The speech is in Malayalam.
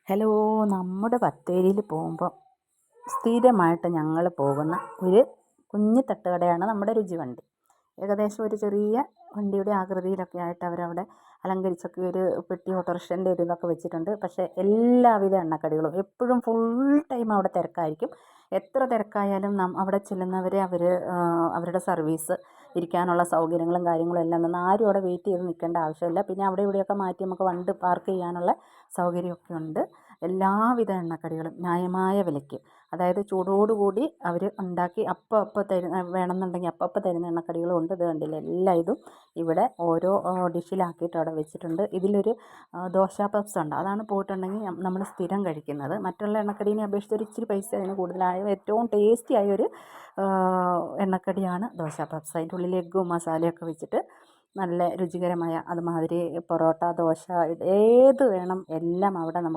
ഹലോ. നമ്മുടെ ബത്തേരിയിൽ പോകുമ്പോൾ സ്ഥിരമായിട്ട് ഞങ്ങൾ പോകുന്ന ഒരു കുഞ്ഞു തട്ടുകടയാണ് നമ്മുടെ രുചിവണ്ടി. ഏകദേശം ഒരു ചെറിയ വണ്ടിയുടെ ആകൃതിയിലൊക്കെ ആയിട്ട് അവരവിടെ അലങ്കരിച്ചൊക്കെ ഒരു പെട്ടി ഓട്ടോറിക്ഷൻ്റെ ഒരു ഇതൊക്കെ വെച്ചിട്ടുണ്ട്. പക്ഷേ എല്ലാവിധ എണ്ണക്കടികളും എപ്പോഴും ഫുൾ ടൈം അവിടെ തിരക്കായിരിക്കും. എത്ര തിരക്കായാലും അവിടെ ചെല്ലുന്നവരെ അവരുടെ സർവീസ്, ഇരിക്കാനുള്ള സൗകര്യങ്ങളും കാര്യങ്ങളും എല്ലാം തന്നെ ആരും അവിടെ വെയിറ്റ് ചെയ്ത് നിൽക്കേണ്ട ആവശ്യമില്ല. പിന്നെ അവിടെ ഇവിടെയൊക്കെ മാറ്റി നമുക്ക് വണ്ടി പാർക്ക് ചെയ്യാനുള്ള സൗകര്യമൊക്കെ ഉണ്ട്. എല്ലാവിധ എണ്ണക്കടികളും ന്യായമായ വിലയ്ക്ക്, അതായത് ചൂടോടുകൂടി അവർ ഉണ്ടാക്കി അപ്പം വേണമെന്നുണ്ടെങ്കിൽ അപ്പം തരുന്ന എണ്ണക്കടികളും ഉണ്ട്. ഇത് കണ്ടില്ലേ, എല്ലാ ഇതും ഇവിടെ ഓരോ ഡിഷിലാക്കിയിട്ട് അവിടെ വെച്ചിട്ടുണ്ട്. ഇതിലൊരു ദോശ പപ്സ് ഉണ്ട്, അതാണ് പോയിട്ടുണ്ടെങ്കിൽ നമ്മൾ സ്ഥിരം കഴിക്കുന്നത്. മറ്റുള്ള എണ്ണക്കടീനെ അപേക്ഷിച്ച് ഒരു ഇച്ചിരി പൈസ അതിന് കൂടുതലായ ഏറ്റവും ടേസ്റ്റി ആയൊരു എണ്ണക്കടിയാണ് ദോശ പപ്സ്. അതിൻ്റെ ഉള്ളിൽ എഗ്ഗും മസാലയൊക്കെ വെച്ചിട്ട് നല്ല രുചികരമായ, അതുമാതിരി പൊറോട്ട, ദോശ, ഏത് വേണം എല്ലാം അവിടെ നമുക്ക്